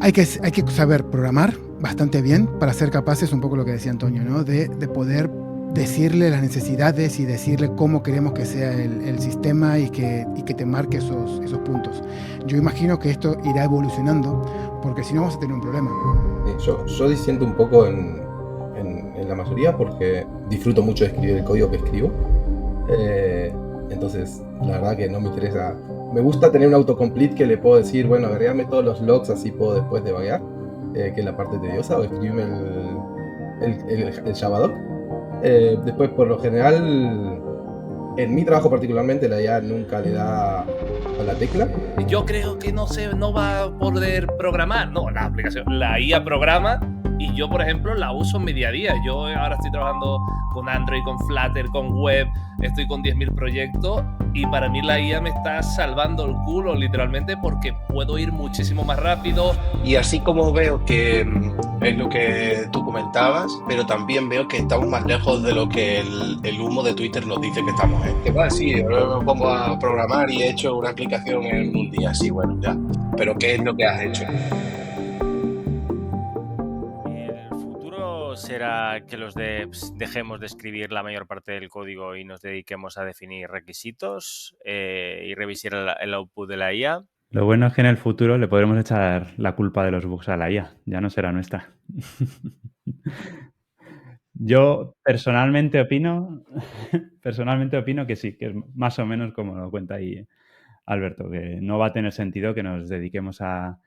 Hay que saber programar bastante bien para ser capaces, un poco lo que decía Antonio, ¿no? De poder decirle las necesidades y decirle cómo queremos que sea el sistema y que te marque esos puntos. Yo imagino que esto irá evolucionando, porque si no vamos a tener un problema. Yo disiento un poco en la mayoría porque disfruto mucho de escribir el código que escribo. Entonces, la verdad que no me interesa. Me gusta tener un autocomplete que le puedo decir, bueno, agregame todos los logs, así puedo después debuguear, que es la parte tediosa, o escribirme el Javadoc. Después, por lo general, en mi trabajo particularmente, la IA nunca le da a la tecla. Yo creo que no va a poder programar. No, la aplicación, la IA programa y yo, por ejemplo, la uso en mi día a día. Yo ahora estoy trabajando con Android, con Flutter, con web, estoy con 10.000 proyectos y para mí la IA me está salvando el culo literalmente porque puedo ir muchísimo más rápido. Y así como veo que es lo que tú comentabas, pero también veo que estamos más lejos de lo que el humo de Twitter nos dice que estamos. Que va, sí, ahora me pongo a programar y he hecho una aplicación en un día, sí, bueno, ya. Pero ¿qué es lo que has hecho? El futuro será que los devs dejemos de escribir la mayor parte del código y nos dediquemos a definir requisitos y revisar el output de la IA. Lo bueno es que en el futuro le podremos echar la culpa de los bugs a la IA, ya no será nuestra. Yo personalmente opino que sí, que es más o menos como lo cuenta ahí Alberto, que no va a tener sentido que nos dediquemos a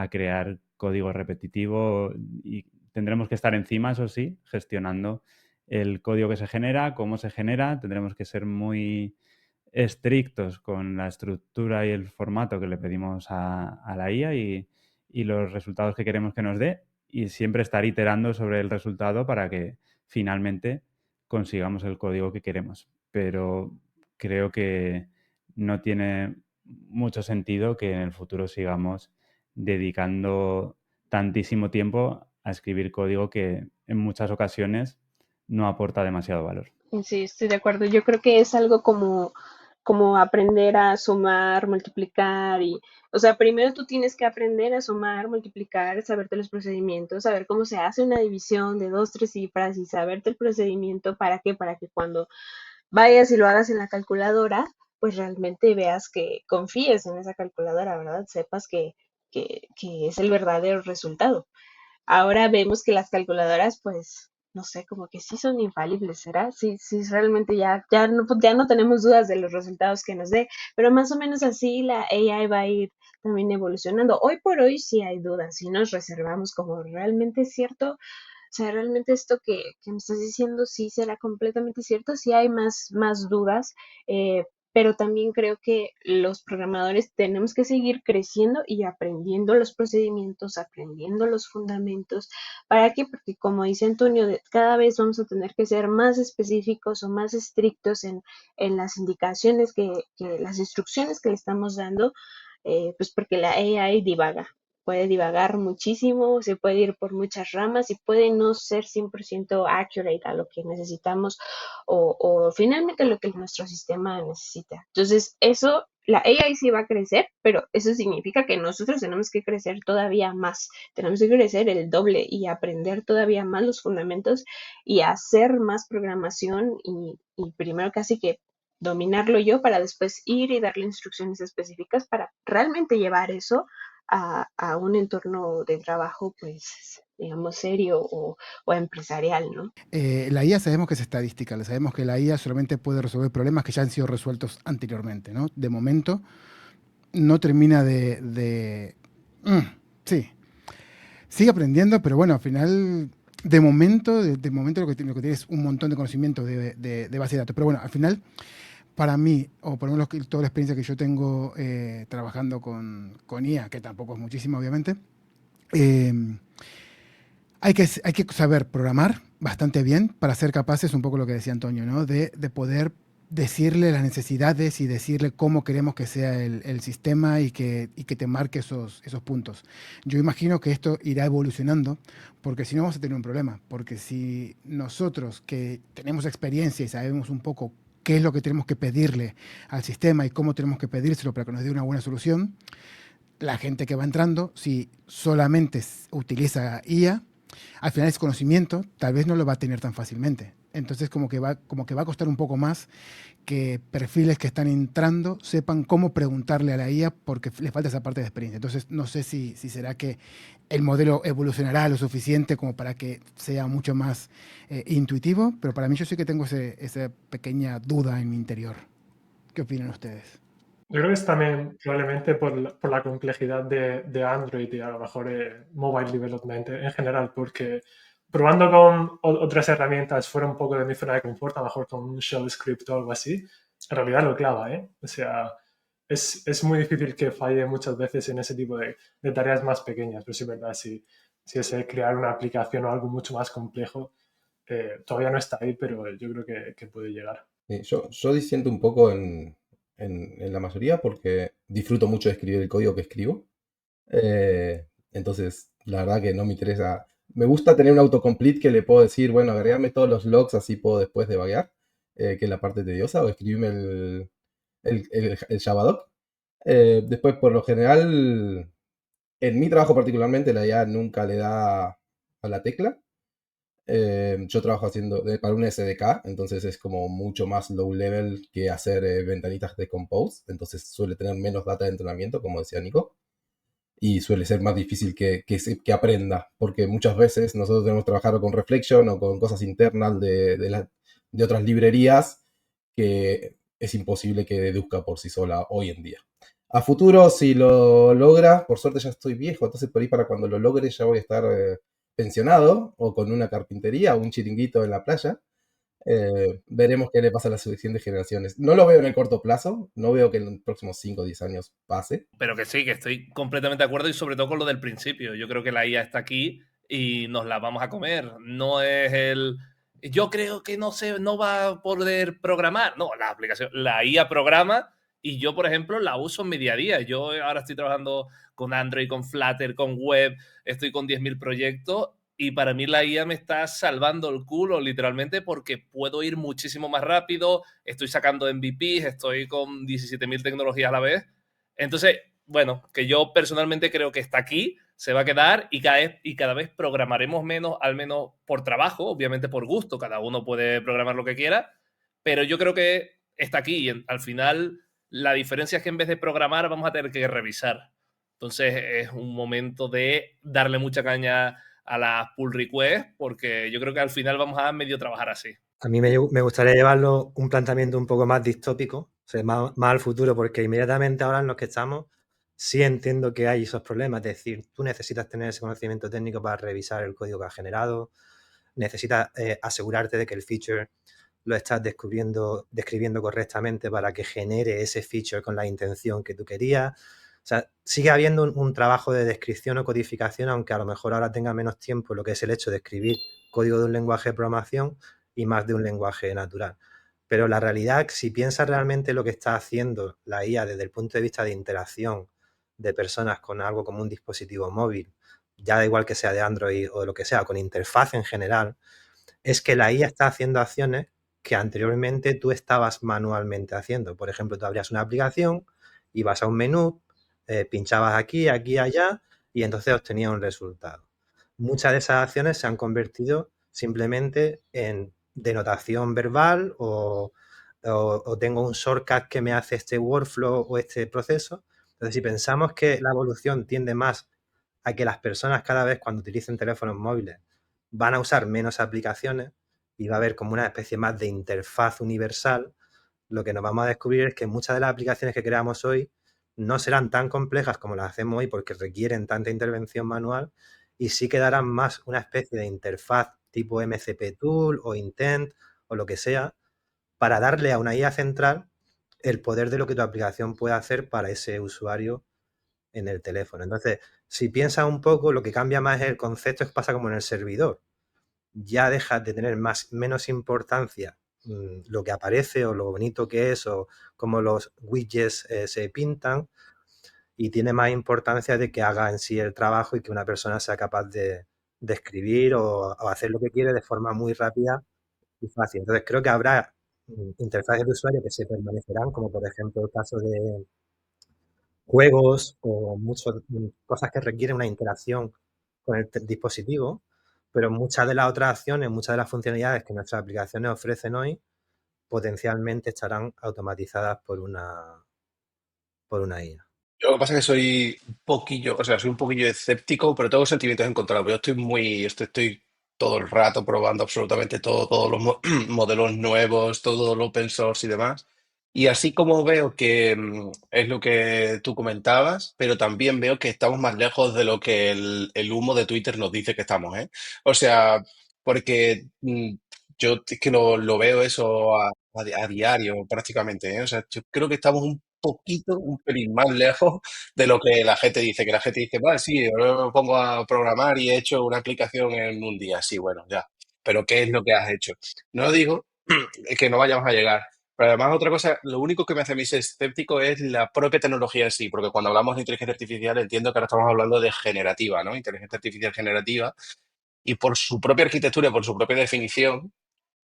crear código repetitivo y tendremos que estar encima, eso sí, gestionando el código que se genera, cómo se genera, tendremos que ser muy estrictos con la estructura y el formato que le pedimos a la IA y los resultados que queremos que nos dé y siempre estar iterando sobre el resultado para que finalmente consigamos el código que queremos. Pero creo que no tiene mucho sentido que en el futuro sigamos dedicando tantísimo tiempo a escribir código que en muchas ocasiones no aporta demasiado valor. Sí, estoy de acuerdo. Yo creo que es algo como aprender a sumar, multiplicar y, o sea, primero tú tienes que aprender a sumar, multiplicar, saberte los procedimientos, saber cómo se hace una división de dos, tres cifras y saberte el procedimiento para qué, para que cuando vayas y lo hagas en la calculadora, pues realmente veas que confíes en esa calculadora, ¿verdad? Sepas que es el verdadero resultado. Ahora vemos que las calculadoras, pues, no sé, como que sí son infalibles, ¿será? Sí, sí, realmente ya no tenemos dudas de los resultados que nos dé, pero más o menos así la AI va a ir también evolucionando. Hoy por hoy sí hay dudas, si nos reservamos como realmente es cierto, o sea, realmente esto que me estás diciendo sí será completamente cierto, sí hay más dudas, pero también creo que los programadores tenemos que seguir creciendo y aprendiendo los procedimientos, aprendiendo los fundamentos. ¿Para qué? Porque como dice Antonio, cada vez vamos a tener que ser más específicos o más estrictos en las indicaciones que las instrucciones que le estamos dando, pues porque la AI divaga. Puede divagar muchísimo, se puede ir por muchas ramas y puede no ser 100% accurate a lo que necesitamos o finalmente lo que nuestro sistema necesita. Entonces, eso, la AI sí va a crecer, pero eso significa que nosotros tenemos que crecer todavía más. Tenemos que crecer el doble y aprender todavía más los fundamentos y hacer más programación y primero casi que dominarlo yo para después ir y darle instrucciones específicas para realmente llevar eso a un entorno de trabajo, pues, digamos, serio o empresarial, ¿no? La IA sabemos que es estadística, sabemos que la IA solamente puede resolver problemas que ya han sido resueltos anteriormente, ¿no? De momento no termina sí, sigue aprendiendo, pero bueno, al final, de momento lo que tiene es un montón de conocimiento de base de datos. Pero bueno, al final, para mí, o por lo menos toda la experiencia que yo tengo trabajando con IA, que tampoco es muchísima, obviamente, eh, hay que saber programar bastante bien para ser capaces, un poco lo que decía Antonio, ¿no? De poder decirle las necesidades y decirle cómo queremos que sea el sistema y que te marque esos puntos. Yo imagino que esto irá evolucionando, porque si no vamos a tener un problema, porque si nosotros que tenemos experiencia y sabemos un poco qué es lo que tenemos que pedirle al sistema y cómo tenemos que pedírselo para que nos dé una buena solución, la gente que va entrando, si solamente utiliza IA, al final ese conocimiento tal vez no lo va a tener tan fácilmente. Entonces como que va a costar un poco más que perfiles que están entrando sepan cómo preguntarle a la IA porque les falta esa parte de experiencia. Entonces no sé si será que el modelo evolucionará lo suficiente como para que sea mucho más intuitivo, pero para mí yo sí que tengo esa pequeña duda en mi interior. ¿Qué opinan ustedes? Yo creo que es también probablemente por la complejidad de Android y a lo mejor mobile development en general, porque probando con otras herramientas fuera un poco de mi zona de confort, a lo mejor con un shell script o algo así, en realidad lo clava, ¿eh? O sea, es muy difícil que falle muchas veces en ese tipo de tareas más pequeñas, pero sí es verdad, si es crear una aplicación o algo mucho más complejo, todavía no está ahí, pero yo creo que puede llegar. Yo disiento un poco en la mayoría porque disfruto mucho de escribir el código que escribo. Entonces, la verdad que no me interesa. Me gusta tener un autocomplete que le puedo decir, bueno, agregarme todos los logs, así puedo después debuguear, que es la parte tediosa, o escribirme el Javadoc. Después, por lo general, en mi trabajo particularmente, la IA nunca le da a la tecla. Yo trabajo para un SDK, entonces es como mucho más low level que hacer ventanitas de compose, entonces suele tener menos data de entrenamiento, como decía Nico, y suele ser más difícil que aprenda, porque muchas veces nosotros tenemos que trabajar con Reflection o con cosas internas de otras librerías que es imposible que deduzca por sí sola hoy en día. A futuro, si lo logra, por suerte ya estoy viejo, entonces por ahí para cuando lo logre ya voy a estar pensionado o con una carpintería o un chiringuito en la playa. Veremos qué le pasa a las siguientes generaciones. No lo veo en el corto plazo, no veo que en los próximos 5 o 10 años pase. Pero que sí, que estoy completamente de acuerdo y sobre todo con lo del principio. Yo creo que la IA está aquí y nos la vamos a comer. No es el... Yo creo que no va a poder programar. No, la aplicación, la IA programa y yo, por ejemplo, la uso en mi día a día. Yo ahora estoy trabajando con Android, con Flutter, con web, estoy con 10.000 proyectos y para mí la IA me está salvando el culo literalmente porque puedo ir muchísimo más rápido, estoy sacando MVPs, estoy con 17.000 tecnologías a la vez. Entonces, bueno, que yo personalmente creo que está aquí, se va a quedar y cada vez programaremos menos, al menos por trabajo, obviamente por gusto, cada uno puede programar lo que quiera, pero yo creo que está aquí y al final la diferencia es que en vez de programar vamos a tener que revisar. Entonces es un momento de darle mucha caña a las pull requests porque yo creo que al final vamos a medio trabajar así. A mí me gustaría llevarlo un planteamiento un poco más distópico, o sea, más al futuro, porque inmediatamente ahora en los que estamos, sí entiendo que hay esos problemas. Es decir, tú necesitas tener ese conocimiento técnico para revisar el código que has generado, necesitas asegurarte de que el feature lo estás describiendo correctamente para que genere ese feature con la intención que tú querías. O sea, sigue habiendo un trabajo de descripción o codificación, aunque a lo mejor ahora tenga menos tiempo lo que es el hecho de escribir código de un lenguaje de programación y más de un lenguaje natural. Pero la realidad, si piensas realmente lo que está haciendo la IA desde el punto de vista de interacción de personas con algo como un dispositivo móvil, ya da igual que sea de Android o de lo que sea, con interfaz en general, es que la IA está haciendo acciones que anteriormente tú estabas manualmente haciendo. Por ejemplo, tú abrías una aplicación, ibas a un menú, pinchabas aquí, aquí, allá, y entonces obtenías un resultado. Muchas de esas acciones se han convertido simplemente en denotación verbal o tengo un shortcut que me hace este workflow o este proceso. Entonces, si pensamos que la evolución tiende más a que las personas cada vez cuando utilicen teléfonos móviles van a usar menos aplicaciones y va a haber como una especie más de interfaz universal, lo que nos vamos a descubrir es que muchas de las aplicaciones que creamos hoy no serán tan complejas como las hacemos hoy porque requieren tanta intervención manual y sí quedarán más una especie de interfaz tipo MCP Tool o Intent o lo que sea para darle a una IA central el poder de lo que tu aplicación puede hacer para ese usuario en el teléfono. Entonces, si piensas un poco, lo que cambia más es el concepto, es que pasa como en el servidor. Ya dejas de tener menos importancia lo que aparece o lo bonito que es o cómo los widgets se pintan y tiene más importancia de que haga en sí el trabajo y que una persona sea capaz de escribir o hacer lo que quiere de forma muy rápida y fácil. Entonces creo que habrá interfaces de usuario que se permanecerán, como por ejemplo el caso juegos o cosas que requieren una interacción con el dispositivo, pero muchas de las otras acciones, muchas de las funcionalidades que nuestras aplicaciones ofrecen hoy, potencialmente estarán automatizadas por una IA. Yo lo que pasa es que soy un poquillo, o sea, soy un poquillo escéptico, pero tengo sentimientos encontrados. Yo estoy todo el rato probando absolutamente todo, todos los modelos nuevos, todo el open source y demás. Y así como veo que es lo que tú comentabas, pero también veo que estamos más lejos de lo que el humo de Twitter nos dice que estamos, ¿eh? O sea, porque yo es que lo veo eso a diario prácticamente, ¿eh? O sea, yo creo que estamos un poquito, un pelín más lejos de lo que la gente dice, que la gente dice, vale, sí, ahora me pongo a programar y he hecho una aplicación en un día, sí, bueno, ya, pero ¿qué es lo que has hecho? No digo que no vayamos a llegar, pero además otra cosa, lo único que me hace a mí ser escéptico es la propia tecnología en sí, porque cuando hablamos de inteligencia artificial entiendo que ahora estamos hablando de generativa, ¿no? Inteligencia artificial generativa, y por su propia arquitectura, y por su propia definición,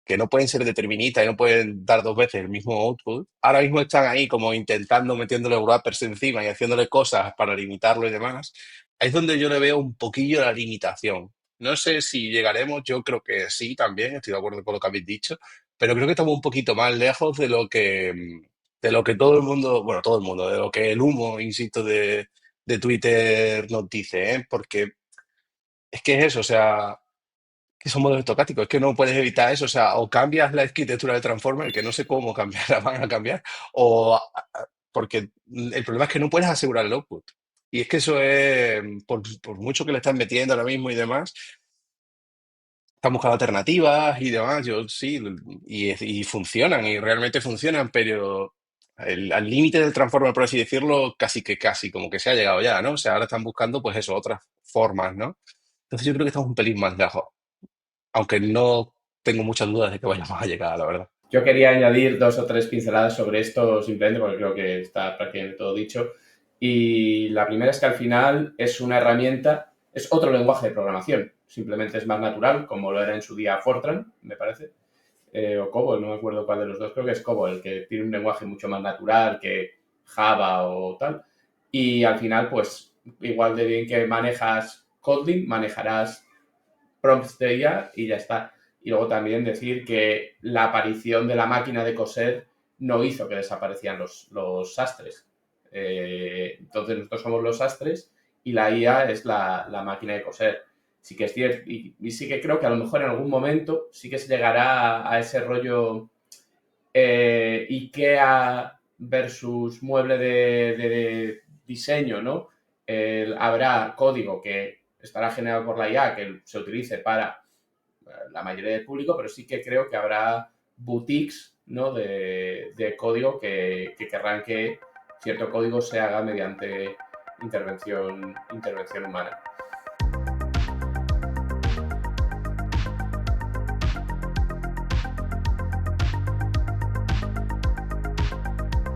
que no pueden ser deterministas y no pueden dar dos veces el mismo output, ahora mismo están ahí como intentando metiéndole wrappers encima y haciéndole cosas para limitarlo y demás. Ahí es donde yo le veo un poquillo la limitación. No sé si llegaremos, yo creo que sí también, estoy de acuerdo con lo que habéis dicho, pero creo que estamos un poquito más lejos de lo que todo el mundo, bueno, todo el mundo, de lo que el humo, insisto, de Twitter nos dice, ¿eh? Porque es que es eso, o sea, que son modelos estocásticos, es que no puedes evitar eso, o sea, o cambias la arquitectura de Transformer, que no sé cómo cambiar, la van a cambiar, o porque el problema es que no puedes asegurar el output. Y es que eso es, por mucho que le estás metiendo ahora mismo y demás, están buscando alternativas y demás, yo sí, y funcionan, y realmente funcionan, pero al límite del Transformer, por así decirlo, casi, como que se ha llegado ya, ¿no? O sea, ahora están buscando, pues eso, otras formas, ¿no? Entonces yo creo que estamos un pelín más lejos, aunque no tengo muchas dudas de que vayamos a llegar, la verdad. Yo quería añadir 2 o 3 pinceladas sobre esto simplemente porque creo que está prácticamente todo dicho. Y la primera es que al final es una herramienta, es otro lenguaje de programación. Simplemente es más natural, como lo era en su día Fortran, me parece. O COBOL, no me acuerdo cuál de los dos, creo que es COBOL, el que tiene un lenguaje mucho más natural que Java o tal. Y al final, pues, igual de bien que manejas Kotlin, manejarás prompts de IA y ya está. Y luego también decir que la aparición de la máquina de coser no hizo que desaparecieran los sastres. Entonces nosotros somos los sastres y la IA es la máquina de coser. Sí que es cierto, y sí que creo que a lo mejor en algún momento sí que se llegará a ese rollo IKEA versus mueble de diseño, ¿no? Habrá código que estará generado por la IA que se utilice para la mayoría del público, pero sí que creo que habrá boutiques, ¿no? de código que querrán que cierto código se haga mediante intervención humana.